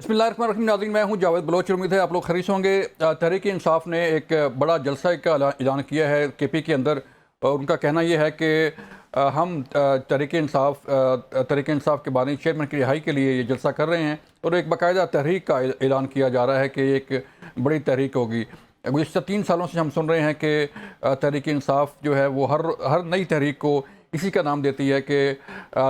بسم اللہ الرحمن الرحیم ناظرین، میں ہوں جاوید بلوچ۔ امید ہے آپ لوگ خیریت ہوں گے۔ تحریک انصاف نے ایک بڑا جلسہ کا اعلان کیا ہے کے پی کے اندر، اور ان کا کہنا یہ ہے کہ ہم تحریک انصاف کے بانی چیئرمین کی رہائی کے لیے یہ جلسہ کر رہے ہیں، اور ایک باقاعدہ تحریک کا اعلان کیا جا رہا ہے کہ ایک بڑی تحریک ہوگی۔ گزشتہ 3 سالوں سے ہم سن رہے ہیں کہ تحریک انصاف جو ہے وہ ہر نئی تحریک کو اسی کا نام دیتی ہے کہ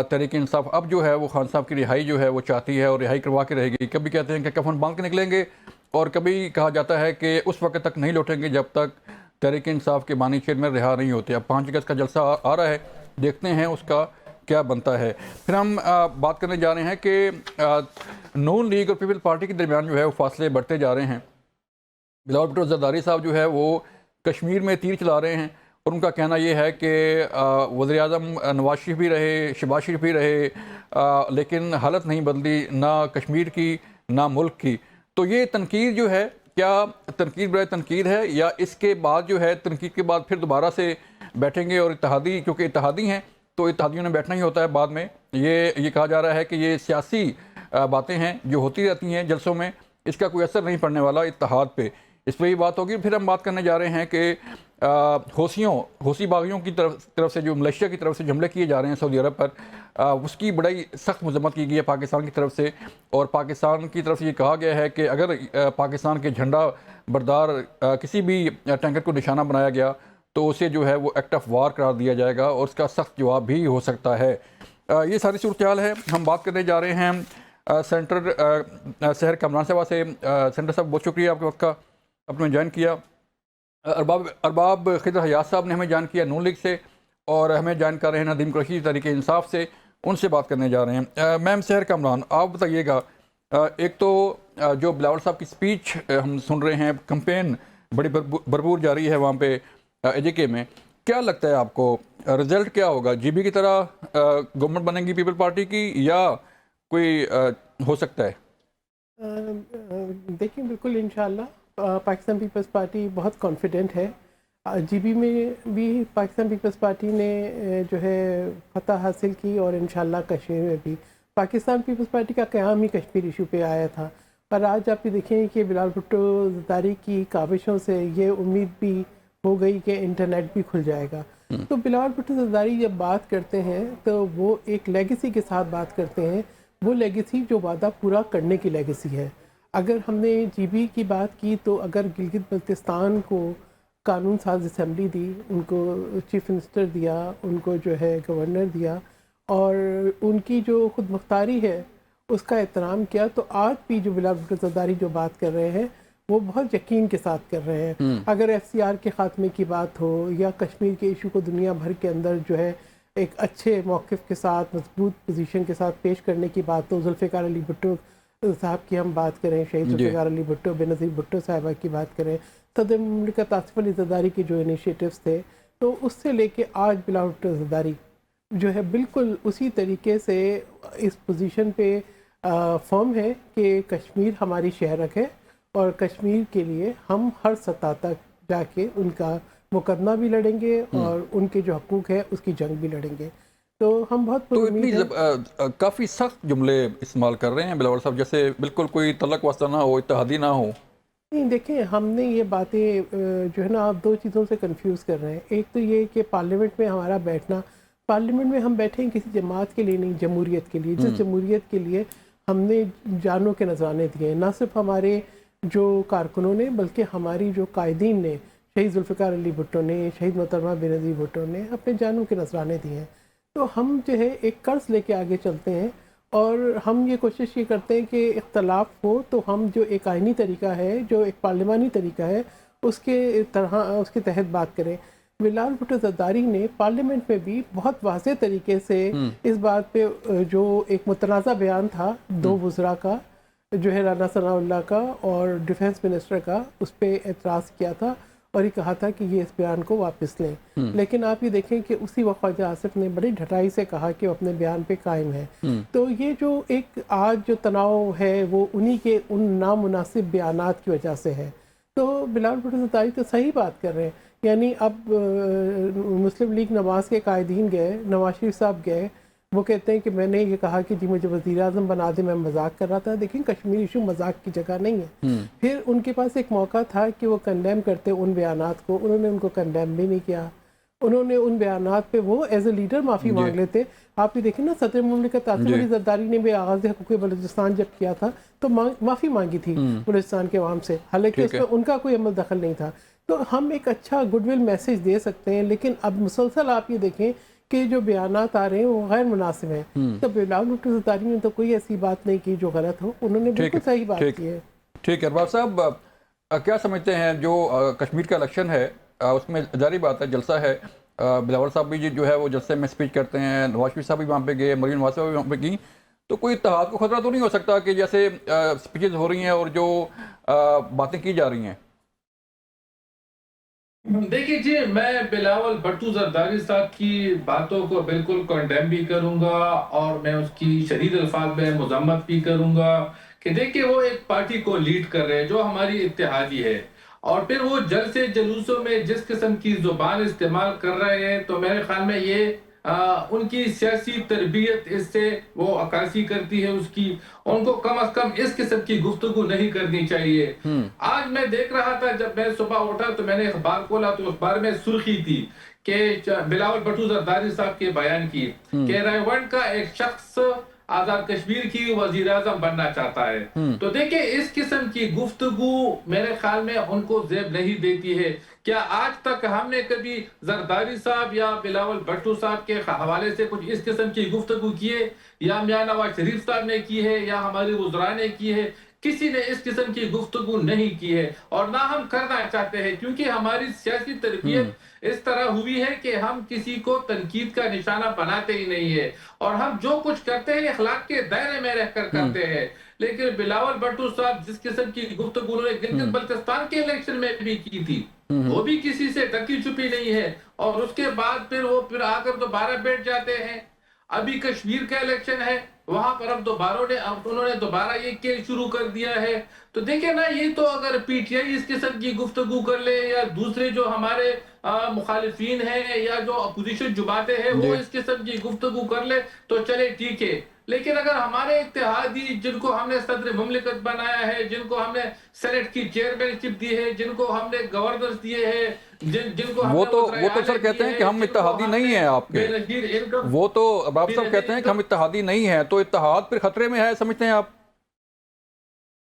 تحریک انصاف اب جو ہے وہ خان صاحب کی رہائی جو ہے وہ چاہتی ہے اور رہائی کروا کے رہے گی۔ کبھی کہتے ہیں کہ کفن باندھ کے نکلیں گے، اور کبھی کہا جاتا ہے کہ اس وقت تک نہیں لوٹیں گے جب تک تحریک انصاف کے بانی چیئرمین رہا نہیں ہوتے۔ اب 5 اگست کا جلسہ آ رہا ہے، دیکھتے ہیں اس کا کیا بنتا ہے۔ پھر ہم بات کرنے جا رہے ہیں کہ نون لیگ اور پیپل پارٹی کے درمیان جو ہے وہ فاصلے بڑھتے جا رہے ہیں۔ بلاول بھٹو زرداری صاحب جو ہے وہ کشمیر میں تیر چلا رہے ہیں، اور ان کا کہنا یہ ہے کہ وزیر اعظم نواز شریف بھی رہے، شہباز شریف بھی رہے، لیکن حالت نہیں بدلی نہ کشمیر کی نہ ملک کی۔ تو یہ تنقید جو ہے، کیا تنقید برائے تنقید ہے، یا اس کے بعد جو ہے تنقید کے بعد پھر دوبارہ سے بیٹھیں گے؟ اور اتحادی، کیونکہ اتحادی ہیں تو اتحادیوں نے بیٹھنا ہی ہوتا ہے بعد میں۔ یہ کہا جا رہا ہے کہ یہ سیاسی باتیں ہیں جو ہوتی رہتی ہیں جلسوں میں، اس کا کوئی اثر نہیں پڑنے والا اتحاد پہ۔ اس پہ یہ بات ہوگی۔ پھر ہم بات کرنے جا رہے ہیں کہ حوثی باغیوں کی طرف سے جو ملیشیا کی طرف سے حملے کیے جا رہے ہیں سعودی عرب پر، اس کی بڑی سخت مذمت کی گئی ہے پاکستان کی طرف سے، اور پاکستان کی طرف سے یہ کہا گیا ہے کہ اگر پاکستان کے جھنڈا بردار کسی بھی ٹینکر کو نشانہ بنایا گیا تو اسے جو ہے وہ ایکٹ آف وار قرار دیا جائے گا، اور اس کا سخت جواب بھی ہو سکتا ہے۔ یہ ساری صورتحال ہے۔ ہم بات کرنے جا رہے ہیں سینٹر سحر کامران صاحبہ سے۔ سینٹر صاحب بہت شکریہ آپ کے وقت کا، آپ نے جوائن کیا۔ ارباب خضر حیات صاحب نے ہمیں جوائن کیا نون لیگ سے، اور ہمیں جوائن کر رہے ہیں ندیم قریشی تحریک انصاف سے، ان سے بات کرنے جا رہے ہیں۔ میم سحر کامران، آپ بتائیے گا، ایک تو جو بلاول صاحب کی سپیچ ہم سن رہے ہیں، کمپین بڑی بھرپور جاری ہے وہاں پہ اے جے کے میں، کیا لگتا ہے آپ کو رزلٹ کیا ہوگا؟ جی بی کی طرح گورنمنٹ بنے گی پیپل پارٹی کی، یا کوئی ہو سکتا ہے؟ دیکھیں، بالکل انشاءاللہ پاکستان پیپلز پارٹی بہت کانفیڈنٹ ہے۔ جی بی میں بھی پاکستان پیپلز پارٹی نے جو ہے فتح حاصل کی، اور انشاءاللہ کشمیر میں بھی پاکستان پیپلز پارٹی کا قیام ہی کشمیر ایشو پہ آیا تھا۔ اور آج آپ یہ دیکھیں کہ بلاول بھٹو زرداری کی کاوشوں سے یہ امید بھی ہو گئی کہ انٹرنیٹ بھی کھل جائے گا۔ تو بلاول بھٹو زرداری جب بات کرتے ہیں تو وہ ایک لیگیسی کے ساتھ بات کرتے ہیں، وہ لیگیسی جو وعدہ پورا کرنے کی لیگیسی ہے۔ اگر ہم نے جی بی کی بات کی تو اگر گلگت بلتستان کو قانون ساز اسمبلی دی، ان کو چیف منسٹر دیا، ان کو جو ہے گورنر دیا، اور ان کی جو خود مختاری ہے اس کا احترام کیا، تو آج بھی جو بلاول بھٹو زرداری جو بات کر رہے ہیں وہ بہت یقین کے ساتھ کر رہے ہیں۔ اگر ایف سی آر کے خاتمے کی بات ہو، یا کشمیر کے ایشو کو دنیا بھر کے اندر جو ہے ایک اچھے موقف کے ساتھ، مضبوط پوزیشن کے ساتھ پیش کرنے کی بات ہو، ذوالفقار علی بھٹو صاحب کی ہم بات کریں، شہید ذوالفقار علی بھٹو، بے نظیر بھٹو صاحبہ کی بات کریں، صدر مملکت آصف علی زرداری کے جو انیشیٹوز تھے، تو اس سے لے کے آج بلاول بھٹو زرداری جو ہے بالکل اسی طریقے سے اس پوزیشن پہ فرم ہے کہ کشمیر ہماری شہرک ہے، اور کشمیر کے لیے ہم ہر سطح تک جا کے ان کا مقدمہ بھی لڑیں گے، اور ان کے جو حقوق ہے اس کی جنگ بھی لڑیں گے۔ تو ہم بہت تو امید ہیں۔ کافی سخت جملے استعمال کر رہے ہیں بلاول صاحب، جیسے بالکل کوئی تعلق واسطہ نہ ہو، اتحادی نہ ہو۔ نہیں، دیکھیں، ہم نے یہ باتیں جو ہے نا، آپ 2 چیزوں سے کنفیوز کر رہے ہیں۔ ایک تو یہ کہ پارلیمنٹ میں ہمارا بیٹھنا، پارلیمنٹ میں ہم بیٹھیں کسی جماعت کے لیے نہیں، جمہوریت کے لیے، جس جمہوریت کے لیے ہم نے جانوں کے نذرانے دیے، نہ صرف ہمارے جو کارکنوں نے بلکہ ہماری جو قائدین نے، شہید ذوالفقار علی بھٹو نے، شہید محترمہ بے نظیر بھٹو نے اپنے جانوں کے نذرانے دیے ہیں۔ تو ہم جو ہے ایک قرض لے کے آگے چلتے ہیں، اور ہم یہ کوشش یہ کرتے ہیں کہ اختلاف ہو تو ہم جو ایک آئینی طریقہ ہے، جو ایک پارلیمانی طریقہ ہے، اس کے تحت بات کریں۔ بلاول بھٹو زرداری نے پارلیمنٹ میں بھی بہت واضح طریقے سے اس بات پہ جو ایک متنازع بیان تھا 2 وزراء کا، جو ہے رانا ثناء اللہ کا اور ڈیفنس منسٹر کا، اس پہ اعتراض کیا تھا، اور یہ کہا تھا کہ یہ اس بیان کو واپس لیں۔ لیکن آپ یہ دیکھیں کہ اسی وقت خواجہ آصف نے بڑی ڈھٹائی سے کہا کہ وہ اپنے بیان پہ قائم ہے۔ تو یہ جو ایک آج جو تناؤ ہے وہ انہی کے ان نامناسب بیانات کی وجہ سے ہے۔ تو بلاول بھٹو زرداری تو صحیح بات کر رہے ہیں، یعنی اب مسلم لیگ نواز کے قائدین گئے، نواز شریف صاحب گئے، وہ کہتے ہیں کہ میں نے یہ کہا کہ جی مجھے وزیر اعظم بنا دیں، میں مذاق کر رہا تھا. دیکھیں کشمیر ایشو مذاق کی جگہ نہیں ہے. پھر ان کے پاس ایک موقع تھا کہ وہ کنڈیم کرتے ان بیانات کو، انہوں نے ان کو کنڈیم بھی نہیں کیا. انہوں نے ان بیانات پہ وہ ایز اے لیڈر معافی مانگ لیتے. آپ یہ دیکھیں نا، صدر مملکت آصف علی زرداری نے بھی آغاز حقوق بلوچستان جب کیا تھا تو معافی مانگی تھی بلوچستان کے عوام سے، حالانکہ اس میں ان کا کوئی عمل دخل نہیں تھا. تو ہم ایک اچھا گڈ ول میسج دے سکتے ہیں، لیکن اب مسلسل آپ یہ دیکھیں کہ جو بیانات آ رہے ہیں وہ غیر مناسب ہیں. تو بلاول بھٹو زرداری نے تو کوئی ایسی بات نہیں کی جو غلط ہو، انہوں نے بالکل صحیح بات کی ہے. ٹھیک ہے. ارباب صاحب کیا سمجھتے ہیں جو کشمیر کا الیکشن ہے اس میں ظاہری بات ہے جلسہ ہے، بلاول صاحب بھی جو ہے وہ جلسے میں اسپیچ کرتے ہیں، نواز شریف صاحب بھی وہاں پہ گئے، مریم نواز صاحب بھی وہاں پہ گئیں، تو کوئی اتحاد کو خطرہ تو نہیں ہو سکتا کہ جیسے اسپیچز ہو رہی ہیں اور جو باتیں کی جا رہی ہیں؟ دیکھیے جی، میں بلاول بھٹو زرداری صاحب کی باتوں کو بالکل کنڈیم بھی کروں گا اور میں اس کی شدید الفاظ میں مذمت بھی کروں گا کہ دیکھیے وہ ایک پارٹی کو لیڈ کر رہے ہیں جو ہماری اتحادی ہے، اور پھر وہ جلسے جلوسوں میں جس قسم کی زبان استعمال کر رہے ہیں تو میرے خیال میں یہ ان کی سیاسی تربیت اس سے وہ عکاسی کرتی ہے اس کی. ان کو کم از کم اس قسم کی گفتگو نہیں کرنی چاہیے. آج میں دیکھ رہا تھا، جب میں صبح اٹھا تو میں نے اخبار کھولا تو اخبار میں سرخی تھی کہ بلاول بھٹو زرداری صاحب کے بیان کی کہ ریونڈ کا ایک شخص آزاد کشمیر کی وزیر اعظم بننا چاہتا ہے. تو دیکھیں اس قسم کی گفتگو میرے خیال میں ان کو زیب نہیں دیتی ہے. کیا آج تک ہم نے کبھی زرداری صاحب یا بلاول بھٹو صاحب کے حوالے سے کچھ اس قسم کی گفتگو کی ہے؟ یا میاں نواز شریف صاحب نے کی ہے یا ہمارے وزراء نے کی ہے؟ کسی نے اس قسم کی گفتگو نہیں کی ہے اور نہ ہم کرنا چاہتے ہیں، کیونکہ ہماری سیاسی تربیت اس طرح ہوئی ہے کہ ہم کسی کو تنقید کا نشانہ بناتے ہی نہیں ہے، اور ہم جو کچھ کرتے ہیں اخلاق کے دائرے میں رہ کر کرتے ہیں. لیکن بلاول بھٹو صاحب جس قسم کی گفتگو انہوں نے گلگت بلتستان کے الیکشن میں بھی کی تھی، وہ بھی کسی سے ڈکی چھپی نہیں ہے، اور اس کے بعد پھر وہ آ کر دوبارہ بیٹھ جاتے ہیں. ابھی کشمیر کا الیکشن ہے، وہاں پر اب انہوں نے دوبارہ یہ کھیل شروع کر دیا ہے. تو دیکھیں نا، یہ تو اگر پی ٹی آئی اس قسم کی گفتگو کر لے یا دوسرے جو ہمارے مخالفین ہیں یا جو اپوزیشن جماعتیں ہیں وہ اس قسم کی گفتگو کر لے تو چلے ٹھیک ہے. لیکن اگر ہمارے اتحادی جن کو ہم نے صدر مملکت بنایا ہے، جن کو ہم نے سینٹ کی چیئرمین شپ دی ہے، جن کو ہم نے گورنرز دیے ہیں، جن کو ہم وہ نے تو سر کہتے ہیں کہ ہم اتحادی نہیں ہیں آپ کے، وہ تو ارباب صاحب کہتے ہیں کہ ہم اتحادی نہیں ہیں، تو اتحاد پھر خطرے میں ہے سمجھتے ہیں آپ؟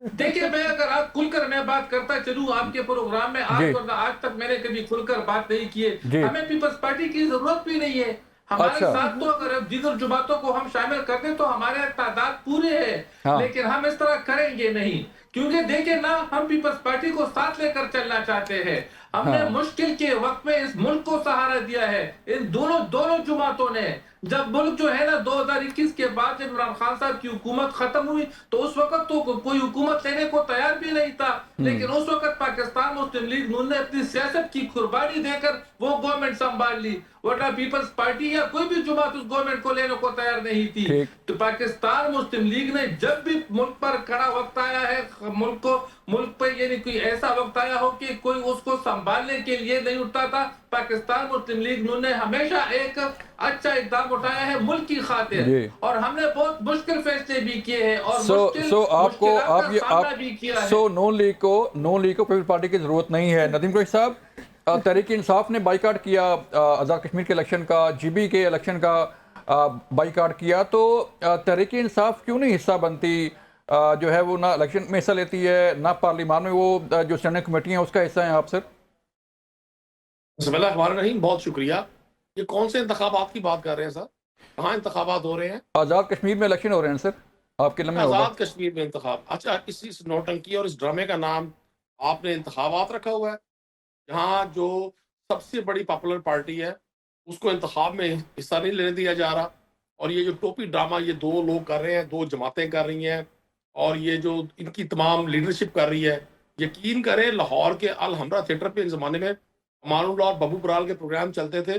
دیکھیں میں اگر آپ کھل کر میں بات کرتا چلوں آپ کے پروگرام میں، آج تک میں نے کبھی کھل کر بات نہیں کی ہے. ہمیں پیپلز پارٹی کی ضرورت بھی نہیں ہے. ہمارے ساتھ تو اگر دیگر جماعتوں کو ہم شامل کر دیں تو ہمارے تعداد پورے ہیں، لیکن ہم اس طرح کریں گے نہیں. کیونکہ دیکھیں نا، ہم پیپلز پارٹی کو ساتھ لے کر چلنا چاہتے ہیں. ہم نے مشکل کے وقت میں اس ملک کو سہارا دیا ہے، ان دونوں جماعتوں نے. جب ملک جو ہے نا 2021 کے بعد جب عمران خان صاحب کی حکومت ختم ہوئی تو اس وقت تو کوئی حکومت لینے کو تیار بھی نہیں تھا، لیکن اس وقت پاکستان مسلم لیگ نون نے اپنی سیاست کی قربانی دے کر وہ گورنمنٹ سنبھال لی، ورنہ پیپلز پارٹی یا کوئی بھی جماعت اس گورنمنٹ کو لینے کو تیار نہیں تھی. تو پاکستان مسلم لیگ نے جب بھی ملک پر کڑا وقت آیا ہے، ملک پر یعنی کوئی ایسا وقت آیا ہو کہ کوئی اس کو سنبھالنے کے لیے نہیں اٹھتا تھا، پاکستان مسلم لیگ نون نے ہمیشہ ایک اچھا اقدام اٹھایا ہے ملک کی خاطر، اور ہم نے بہت مشکل فیصلے بھی کیے ہیں اور مشکلات کا سامنا بھی کیا ہے. نون لیگ کو پیپلز پارٹی کی ضرورت نہیں ہے. ندیم قریشی صاحب، تحریک انصاف نے بائیکاٹ کیا آزاد کشمیر کے الیکشن کا، جی بی کے الیکشن کا بائیکاٹ کیا، تو تحریک انصاف کیوں نہیں حصہ بنتی؟ جو ہے وہ نہ الیکشن میں حصہ لیتی ہے، نہ پارلیمان میں وہ جو اسٹینڈنگ کمیٹی ہیں اس کا حصہ ہیں آپ سر؟ بسم اللہ الرحمن الرحیم، بہت شکریہ. یہ کون سے انتخابات کی بات کر رہے ہیں سر؟ کہاں انتخابات ہو رہے ہیں؟ آزاد کشمیر میں الیکشن ہو رہے ہیں سر، آپ کے لمحے ہوگا. آزاد کشمیر میں انتخاب؟ اچھا، اس نوٹنکی اور اس ڈرامے کا نام آپ نے انتخابات رکھا ہوا ہے، جہاں جو سب سے بڑی پاپولر پارٹی ہے اس کو انتخاب میں حصہ نہیں لینے دیا جا رہا. اور یہ جو ٹوپی ڈرامہ یہ دو لوگ کر رہے ہیں، دو جماعتیں کر رہی ہیں، اور یہ جو ان کی تمام لیڈرشپ کر رہی ہے. یقین کریں، لاہور کے الحمرا تھیٹر پہ ایک زمانے میں امان اللہ اور ببو برال کے پروگرام چلتے تھے،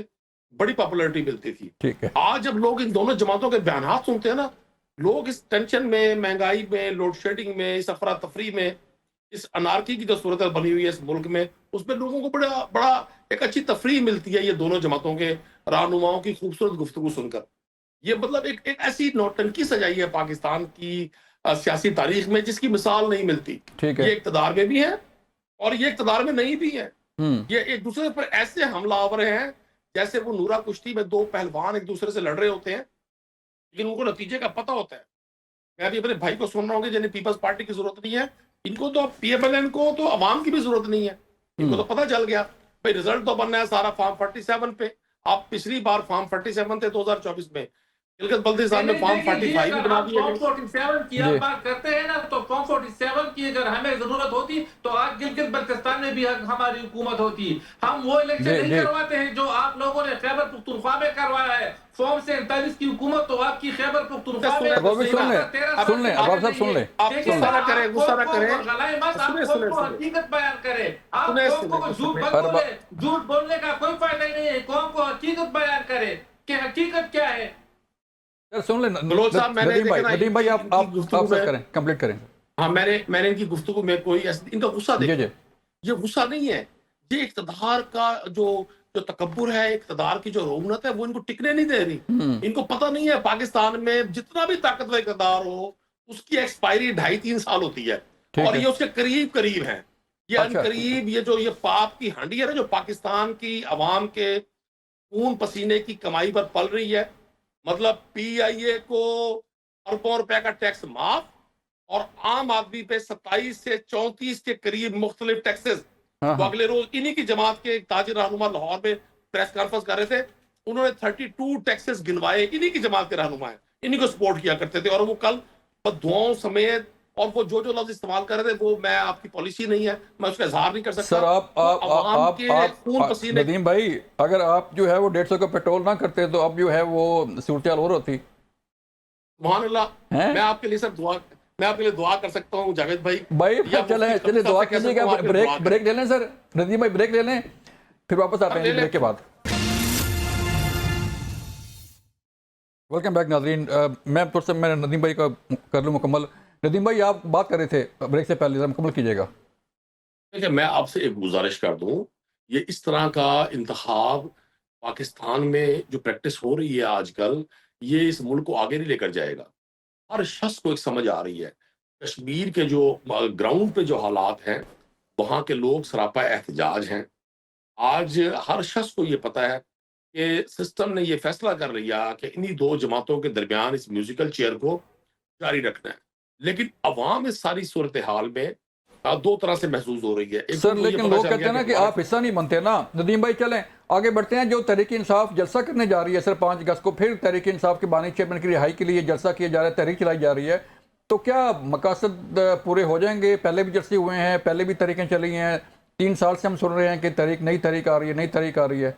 بڑی پاپولرٹی ملتی تھی. ٹھیک ہے. آج جب لوگ ان دونوں جماعتوں کے بیانات سنتے ہیں نا، لوگ اس ٹینشن میں، مہنگائی میں، لوڈ شیڈنگ میں، اس افراتفری میں، اس انارکی کی جو صورت بنی ہوئی ہے اس ملک میں، اس میں لوگوں کو بڑا ایک اچھی تفریح ملتی ہے یہ دونوں جماعتوں کے رہنماؤں کی خوبصورت گفتگو سن کر. یہ مطلب ایک ایسی نوٹنکی سجائی ہے پاکستان کی سیاسی تاریخ میں جس کی مثال نہیں ملتی. ٹھیک ہے. یہ اقتدار میں بھی ہیں اور یہ اقتدار میں نہیں بھی ہیں. ہوں یہ ایک دوسرے پر ایسے حملہ آور ہیں جیسے وہ نورا کشتی میں دو پہلوان ایک دوسرے سے لڑ رہے ہوتے ہیں لیکن ان کو نتیجے کا پتہ ہوتا ہے. میں ابھی اپنے بھائی کو سن رہا ہوں کہ جنہیں پیپلز پارٹی کی ضرورت نہیں ہے, ان کو تو پی ایف ایل این کو تو عوام کی بھی ضرورت نہیں ہے. ان کو تو پتہ چل گیا بھائی رزلٹ تو بننا ہے سارا فارم 47 پہ. آپ پچھلی بار فارم 47 تھے 2024 میں, گلگت بلتستان میں فارم 45 بھی بنا دیا گیا. فارم 47 کی آپ بات کرتے ہیں نا, تو فارم 47 کی اگر ہمیں ضرورت ہوتی تو آج گلگت بلتستان میں بھی ہماری حکومت ہوتی. ہم وہ الیکشن نہیں کرواتے ہیں جو آپ لوگوں نے خیبر پختونخوا میں کروایا ہے. فارم 47 کی حکومت تو آپ کی خیبر پختونخوا میں. اب ابھی سن لیں اب آپ صاحب سن لیں. آپ غصہ نہ کریں, غصہ نہ کریں, حقیقت بیان کریں. آپ قوم کو جھوٹ مت بولیں, جھوٹ بولنے کا کوئی فائدہ نہیں ہے. قوم کو حقیقت بیان کریں کہ حقیقت کیا ہے. سن لیں ندیم بھائی, آپ کریں, کمپلیٹ کریں. ہاں میں نے ان کی گفتگو میں کوئی ان کا غصہ دیکھا, یہ غصہ نہیں ہے, یہ اقتدار کا جو تکبر ہے, اقتدار کی جو رعونت ہے وہ ان کو ٹکنے نہیں دے رہی. ان کو پتہ نہیں ہے پاکستان میں جتنا بھی طاقتور اقتدار ہو اس کی ایکسپائری 2.5-3 سال ہوتی ہے اور یہ اس کے قریب ہیں. یہ ان قریب یہ پاپ کی ہانڈی ہے نا جو پاکستان کی عوام کے خون پسینے کی کمائی پر پل رہی ہے. مطلب پی آئی اے کو اربوں روپے کا ٹیکس معاف اور عام آدمی پہ 27 سے 34 کے قریب مختلف ٹیکسز. وہ اگلے روز انہی کی جماعت کے تاجر رہنما لاہور میں پریس کانفرنس کر رہے تھے, انہوں نے 32 ٹیکسز گنوائے. انہی کی جماعت کے رہنما ہیں, انہی کو سپورٹ کیا کرتے تھے اور وہ کل بددعاؤں سمیت اور وہ جو لفظ استعمال کر رہے تھے وہ میں آپ کی پالیسی نہیں ہے, میں اس کا اظہار نہیں کر سکتا. سر آپ ندیم بھائی, اگر آپ جو ہے وہ 150 کا پیٹرول نہ کرتے تو اب جو ہے وہ صورتحال اور ہوتی. سبحان اللہ. میں آپ کے لیے سر دعا کر سکتا ہوں جاوید بھائی. چلے دعا کیجیے گا. بریک لے لیں سر, ندیم بھائی بریک لے لیں, پھر واپس آتے ہیں بریک کے بعد. ویلکم بیک ناظرین. میں ندیم بھائی کا کر لوں مکمل. ندیم بھائی آپ بات کر رہے تھے بریک سے پہلے, مکمل کیجیے گا. دیکھیں میں آپ سے ایک گزارش کر دوں, یہ اس طرح کا انتخاب پاکستان میں جو پریکٹس ہو رہی ہے آج کل, یہ اس ملک کو آگے نہیں لے کر جائے گا. ہر شخص کو ایک سمجھ آ رہی ہے کشمیر کے جو گراؤنڈ پہ جو حالات ہیں وہاں کے لوگ سراپا احتجاج ہیں. آج ہر شخص کو یہ پتہ ہے کہ سسٹم نے یہ فیصلہ کر لیا کہ انہی دو جماعتوں کے درمیان اس میوزیکل چیئر کو جاری رکھنا ہے. لیکن عوام اس ساری صورتحال میں دو طرح سے محسوس ہو رہی ہے. سر لیکن لوگ کہتے ہیں نا کہ آپ حصہ نہیں بنتے نا. ندیم بھائی چلیں آگے بڑھتے ہیں. جو تحریک انصاف جلسہ کرنے جا رہی ہے سر 5 اگست کو, پھر تحریک انصاف کے بانی چیئرمین کی رہائی کے لیے جلسہ کیا جا رہا ہے, تحریک چلائی جا رہی ہے, تو کیا مقاصد پورے ہو جائیں گے؟ پہلے بھی جلسے ہوئے ہیں, پہلے بھی تحریکیں چلی ہیں, 3 سال سے ہم سن رہے ہیں کہ نئی تحریک آ رہی ہے.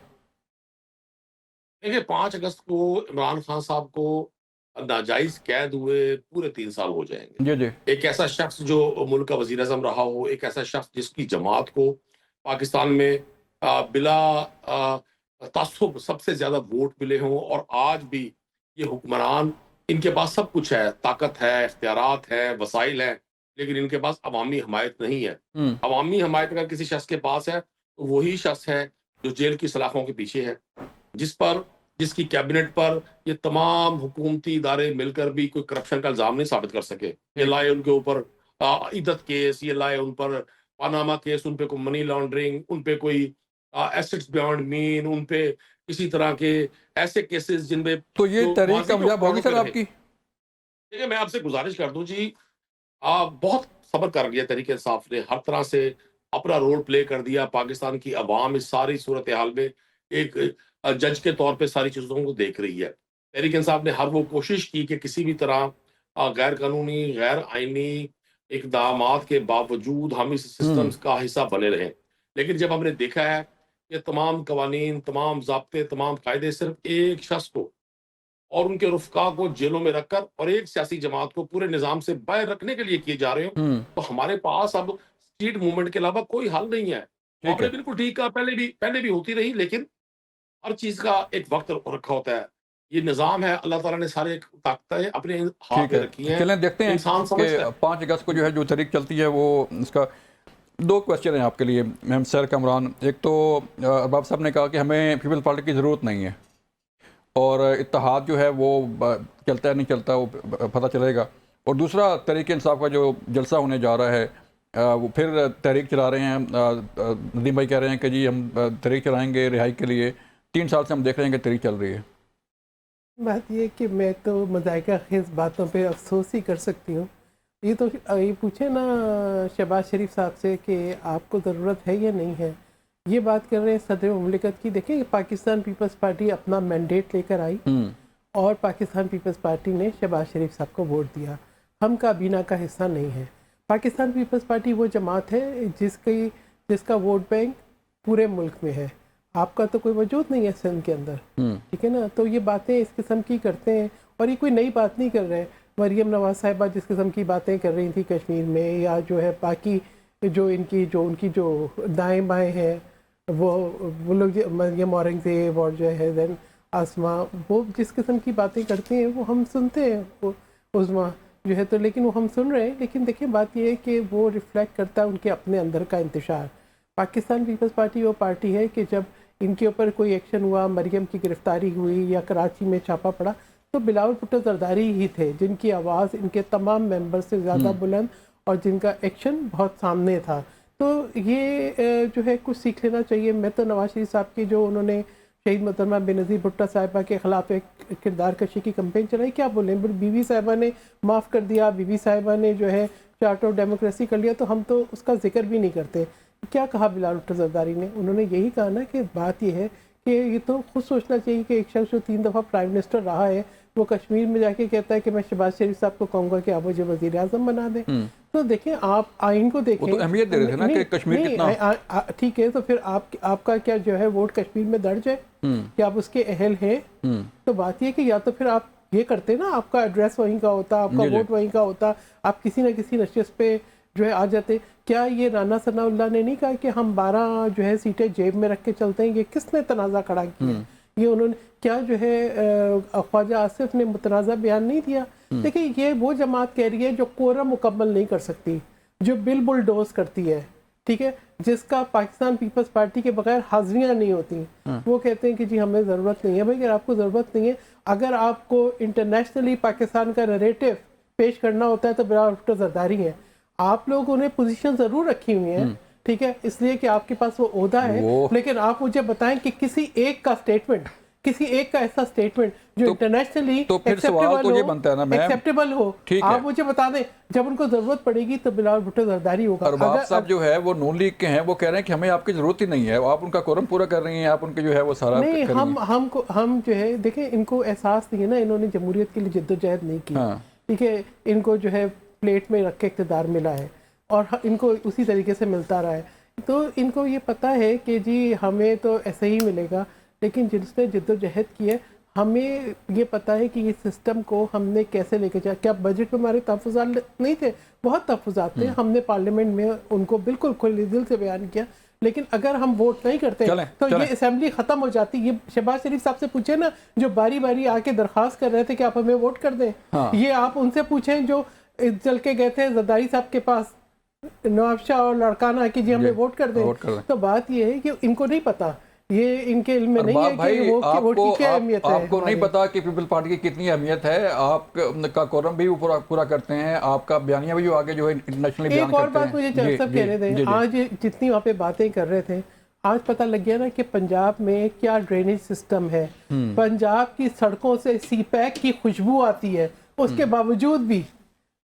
دیکھیں 5 اگست کو عمران خان صاحب کو ناجائز قید ہوئے پورے 3 سال ہو جائیں گے. جی ایک ایسا شخص جو ملک کا وزیر اعظم رہا ہو, ایک ایسا شخص جس کی جماعت کو پاکستان میں بلا تعصب سب سے زیادہ ووٹ ملے ہوں, اور آج بھی یہ حکمران ان کے پاس سب کچھ ہے, طاقت ہے, اختیارات ہیں, وسائل ہیں, لیکن ان کے پاس عوامی حمایت نہیں ہے. عوامی حمایت اگر کسی شخص کے پاس ہے تو وہی شخص ہے جو جیل کی سلاخوں کے پیچھے ہے, جس کی کیبنٹ پر یہ تمام حکومتی ادارے مل کر بھی کوئی کرپشن کا الزام نہیں ثابت کر سکے. یہ لائے ان کے اوپر عیدت کیس, یہ لائے ان پر پاناما کیس, ان پہ کوئی منی لانڈرنگ, ان پہ کوئی ایسٹس بیانڈ مین, ان پہ کسی طرح کے ایسے کیسز جن میں تو یہ تحریک کامیاب ہوگی سر آپ کی؟ دیکھیں میں آپ سے گزارش کر دوں جی, بہت صبر کر لیا تحریک انصاف نے, ہر طرح سے اپنا رول پلے کر دیا. پاکستان کی عوام اس ساری صورتحال میں ایک جج کے طور پہ ساری چیزوں کو دیکھ رہی ہے. تحریک انصاف نے ہر وہ کوشش کی کہ کسی بھی طرح غیر قانونی, غیر آئینی اقدامات کے باوجود ہم اس سسٹم کا حصہ بنے رہیں. لیکن جب ہم نے دیکھا ہے کہ تمام قوانین, تمام ضابطے, تمام قاعدے صرف ایک شخص کو اور ان کے رفقا کو جیلوں میں رکھ کر اور ایک سیاسی جماعت کو پورے نظام سے باہر رکھنے کے لیے کیے جا رہے ہوں, تو ہمارے پاس اب اسٹریٹ موومنٹ کے علاوہ کوئی حل نہیں ہے. آپ نے بالکل ٹھیک کہا, پہلے بھی ہوتی رہی, لیکن ہر چیز کا ایک وقت رکھا ہوتا ہے. یہ نظام ہے, اللہ تعالیٰ نے سارے طاقتیں اپنے ہاتھ میں رکھی ہیں. چلیں دیکھتے ہیں کہ 5 اگست کو جو ہے جو تحریک چلتی ہے وہ اس کا 2 کویسچن ہیں آپ کے لیے میم سیر کامران. ایک تو ارباب صاحب نے کہا کہ ہمیں پیپلز پارٹی کی ضرورت نہیں ہے, اور اتحاد جو ہے وہ چلتا ہے نہیں چلتا وہ پتہ چلے گا. اور دوسرا تحریک انصاف کا جو جلسہ ہونے جا رہا ہے وہ پھر تحریک چلا رہے ہیں. ندیم بھائی کہہ رہے ہیں کہ جی ہم تحریک چلائیں گے رہائی کے لیے. 3 سال سے ہم دیکھ رہے ہیں کہ تحریک چل رہی ہے. بات یہ کہ میں تو مذائقہ خیز باتوں پہ افسوس ہی کر سکتی ہوں. یہ تو یہ پوچھیں نا شہباز شریف صاحب سے کہ آپ کو ضرورت ہے یا نہیں ہے. یہ بات کر رہے ہیں صدر مملکت کی. دیکھیں پاکستان پیپلز پارٹی اپنا مینڈیٹ لے کر آئی اور پاکستان پیپلز پارٹی نے شہباز شریف صاحب کو ووٹ دیا. ہم کابینہ کا حصہ نہیں ہے. پاکستان پیپلز پارٹی وہ جماعت ہے جس کا ووٹ بینک پورے ملک میں ہے. آپ کا تو کوئی وجود نہیں ہے سندھ کے اندر, ٹھیک ہے نا. تو یہ باتیں اس قسم کی کرتے ہیں اور یہ کوئی نئی بات نہیں کر رہے. مریم نواز صاحبہ جس قسم کی باتیں کر رہی تھیں کشمیر میں, یا جو ہے باقی جو ان کی جو دائیں بائیں ہیں وہ لوگ مریم اورنگزیب اور جو ہے دین آسما, وہ جس قسم کی باتیں کرتے ہیں وہ ہم سنتے ہیں. وہ عظما جو ہے تو لیکن وہ ہم سن رہے ہیں. لیکن دیکھیں بات یہ ہے کہ وہ ریفلیکٹ کرتا ہے ان کے اپنے اندر کا انتشار. پاکستان پیپلز پارٹی وہ پارٹی ہے کہ جب ان کے اوپر کوئی ایکشن ہوا, مریم کی گرفتاری ہوئی یا کراچی میں چھاپا پڑا, تو بلاول بھٹو زرداری ہی تھے جن کی آواز ان کے تمام ممبر سے زیادہ بلند اور جن کا ایکشن بہت سامنے تھا. تو یہ جو ہے کچھ سیکھ لینا چاہیے. میں تو نواز شریف صاحب کی جو انہوں نے شہید محترمہ بینظیر بھٹو صاحبہ کے خلاف ایک کردار کشی کی کمپین چلائی, کیا بولیں. بی بی صاحبہ نے معاف کر دیا, بی بی صاحبہ نے جو ہے چارٹر آف ڈیموکریسی کر لیا, تو ہم تو اس کا ذکر بھی نہیں کرتے. کیا کہا بلاول بھٹو زرداری نے؟ انہوں نے یہی کہا نا کہ بات یہ ہے کہ یہ تو خود سوچنا چاہیے کہ ایک شخص جو 3 دفعہ پرائم منسٹر رہا ہے وہ کشمیر میں جا کے کہتا ہے کہ میں شہباز شریف صاحب کو کہوں گا کہ آپ مجھے وزیر اعظم بنا دیں. تو دیکھیں آپ آئین کو دیکھیں. وہ تو اہمیت دے رہے تھے نا کہ کشمیر کتنا ٹھیک ہے, تو پھر آپ کا کیا جو ہے ووٹ کشمیر میں درج ہے کہ آپ اس کے اہل ہیں. تو بات یہ کہ یا تو پھر آپ یہ کرتے نا, آپ کا ایڈریس وہیں کا ہوتا, آپ کا ووٹ وہیں کا ہوتا, آپ کسی نہ کسی نشست پہ جو ہے آ جاتے. کیا یہ رانا ثناء اللہ نے نہیں کہا کہ ہم 12 جو ہے سیٹیں جیب میں رکھ کے چلتے ہیں؟ یہ کس نے تنازع کھڑا کیا؟ یہ انہوں نے کیا جو ہے خواجہ آصف نے متنازع بیان نہیں دیا؟ دیکھیں یہ وہ جماعت کہہ رہی ہے جو کورم مکمل نہیں کر سکتی, جو بلڈوز کرتی ہے, ٹھیک ہے, جس کا پاکستان پیپلز پارٹی کے بغیر حاضریاں نہیں ہوتی. وہ کہتے ہیں کہ جی ہمیں ضرورت نہیں ہے. بھائی اگر آپ کو ضرورت نہیں ہے, اگر آپ کو انٹرنیشنلی پاکستان کا نریٹو پیش کرنا ہوتا ہے تو بلاول بھٹو زرداری ہے. آپ لوگوں نے پوزیشن ضرور رکھی ہوئی ہیں, ٹھیک ہے, اس لیے کہ آپ کے پاس وہ عہدہ ہے, لیکن آپ مجھے بتائیں کہ کسی ایک کا سٹیٹمنٹ, کسی ایک کا ایسا سٹیٹمنٹ جو انٹرنیشنلی ایکسیپٹیبل ہو, آپ مجھے بتا دیں. جب ان کو ضرورت پڑے گی تو بلاول بھٹو زرداری ہوگا. ارباب صاحب جو ہے وہ نون لیگ کے ہیں, وہ کہہ رہے ہیں کہ ہمیں آپ کی ضرورت ہی نہیں ہے, آپ ان کا کورم پورا کر رہی ہیں, آپ ان کے جو ہے وہ سارا نہیں. ہم جو ہے دیکھیں ان کو احساس نہیں ہے نا, انہوں نے جمہوریت کے لیے جدوجہد نہیں کی, ٹھیک ہے. ان کو جو ہے پلیٹ میں رکھ کے اقتدار ملا ہے اور ان کو اسی طریقے سے ملتا رہا ہے. تو ان کو یہ پتہ ہے کہ جی ہمیں تو ایسے ہی ملے گا, لیکن جس نے جدوجہد کی ہے ہمیں یہ پتہ ہے کہ یہ سسٹم کو ہم نے کیسے لے کے جا. کیا بجٹ میں ہمارے تحفظات نہیں تھے؟ بہت تحفظات تھے. ہم نے پارلیمنٹ میں ان کو بالکل کھلے دل سے بیان کیا. لیکن اگر ہم ووٹ نہیں کرتے تو یہ اسمبلی ختم ہو جاتی. یہ شہباز شریف صاحب سے پوچھیں نا, جو باری باری آ کے درخواست کر رہے تھے کہ آپ ہمیں ووٹ کر دیں. یہ آپ ان سے پوچھیں جو چل کے گئے تھے زرداری صاحب کے پاس, نواب شاہ اور لڑکانہ کی جی ہمیں ووٹ کر دیں. تو بات یہ ہے کہ ان کو نہیں پتا, یہ ان کے علم میں نہیں ہے کہ ووٹ کی کیا اہمیت ہے. آپ کو نہیں پتا کہ پیپل پارٹی کی کتنی اہمیت ہے. آپ کا کورم بھی پورا کرتے ہیں, آپ کا بیانیہ بھی جو آگے جو ہے انٹرنیشنلی بیان کرتے ہیں. ایک اور بات مجھے چند صاحب کہہ رہے تھے, آج جتنی وہاں پہ باتیں کر رہے تھے, آج پتہ لگ گیا نا کہ پنجاب میں کیا ڈرینیج سسٹم ہے. پنجاب کی سڑکوں سے سی پیک کی خوشبو آتی ہے, اس کے باوجود بھی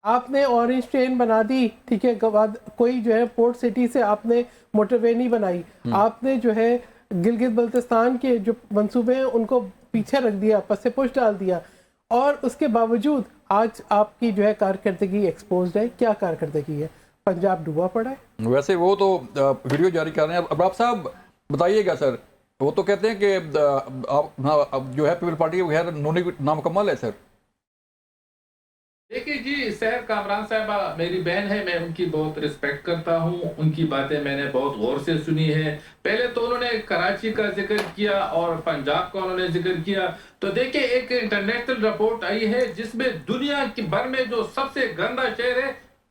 آپ نے اورنج ٹرین بنا دی, ٹھیک ہے, کوئی جو ہے پورٹ سٹی سے آپ نے موٹر وے نہیں بنائی. آپ نے جو ہے گلگت بلتستان کے جو منصوبے ہیں ان کو پیچھے رکھ دیا, پس پش ڈال دیا, اور اس کے باوجود آج آپ کی جو ہے کارکردگی ایکسپوزڈ ہے. کیا کارکردگی ہے؟ پنجاب ڈوبا پڑا ہے. ویسے وہ تو ویڈیو جاری کر رہے ہیں. اب آپ صاحب بتائیے گا سر, وہ تو کہتے ہیں کہ جو ہے پیپل پارٹی کے بغیر نامکمل ہے. سر دیکھیے جی, سحر کامران صاحبہ میری بہن ہے, میں ان کی بہت رسپیکٹ کرتا ہوں, ان کی باتیں میں نے بہت غور سے سنی ہے. پہلے تو انہوں نے کراچی کا ذکر کیا اور پنجاب کا انہوں نے ذکر کیا. تو دیکھیں ایک انٹرنیشنل رپورٹ آئی ہے جس میں دنیا کی بھر میں جو سب سے گندا شہر ہے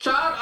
4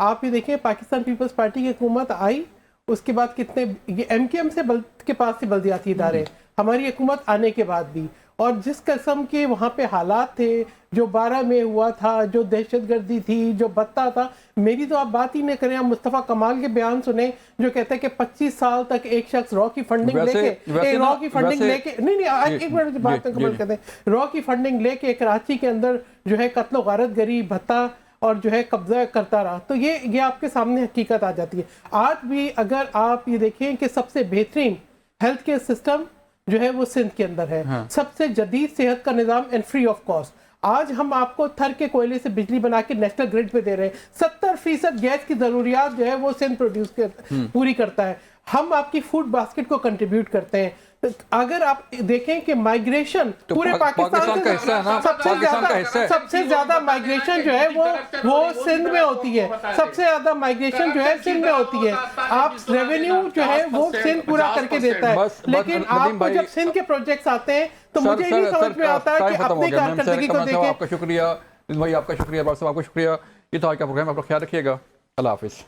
آپ یہ دیکھیں پاکستان پیپلز پارٹی کی حکومت آئی، اس کے بعد کتنے یہ MKM سے کے پاس سے بلدیاتی ادارے ہماری حکومت آنے کے بعد بھی، اور جس قسم کے وہاں پہ حالات تھے، جو 12 میں ہوا تھا، جو دہشت گردی تھی، جو بتا تھا، میری تو آپ بات ہی نہیں کریں، آپ مصطفیٰ کمال کے بیان سنیں جو کہتے ہیں کہ 25 سال تک ایک شخص را کی فنڈنگ لے کے ایک منٹ بات مکمل کرتے ہیں، را کی فنڈنگ لے کے کراچی کے اندر جو ہے قتل و غارت گری بھتا اور جو ہے قبضہ کرتا رہا. تو یہ آپ کے سامنے حقیقت آ جاتی ہے. آج بھی اگر آپ یہ دیکھیں کہ سب سے بہترین ہیلتھ کیئر سسٹم جو ہے وہ سندھ کے اندر ہے، سب سے جدید صحت کا نظام اینڈ فری آف کاسٹ. آج ہم آپ کو تھر کے کوئلے سے بجلی بنا کے نیشنل گریڈ پہ دے رہے ہیں. 70% گیس کی ضروریات جو ہے وہ سندھ پوری کرتا ہے. ہم آپ کی فوڈ باسکٹ کو کنٹریبیوٹ کرتے ہیں. اگر آپ دیکھیں کہ مائگریشن پورے پاکستان کا حصہ ہے نا، سب سے زیادہ مائگریشن جو ہے وہ سندھ میں ہوتی ہے. سب سے زیادہ مائگریشن جو ہے سندھ میں ہوتی ہے. آپ ریونیو جو ہے وہ سندھ پورا کر کے دیتا ہے. لیکن آپ کو جب سندھ کے پروجیکٹس آتے ہیں تو مجھے ہی نہیں سمجھ میں آتا ہے کہ اپنی کارکردگی کو دیکھیں. آپ کا شکریہ بھائی، آپ کا شکریہ، آپ کا شکریہ. یہ تھا آج کا پروگرام. آپ کا خیال رکھیے گا. اللہ حافظ.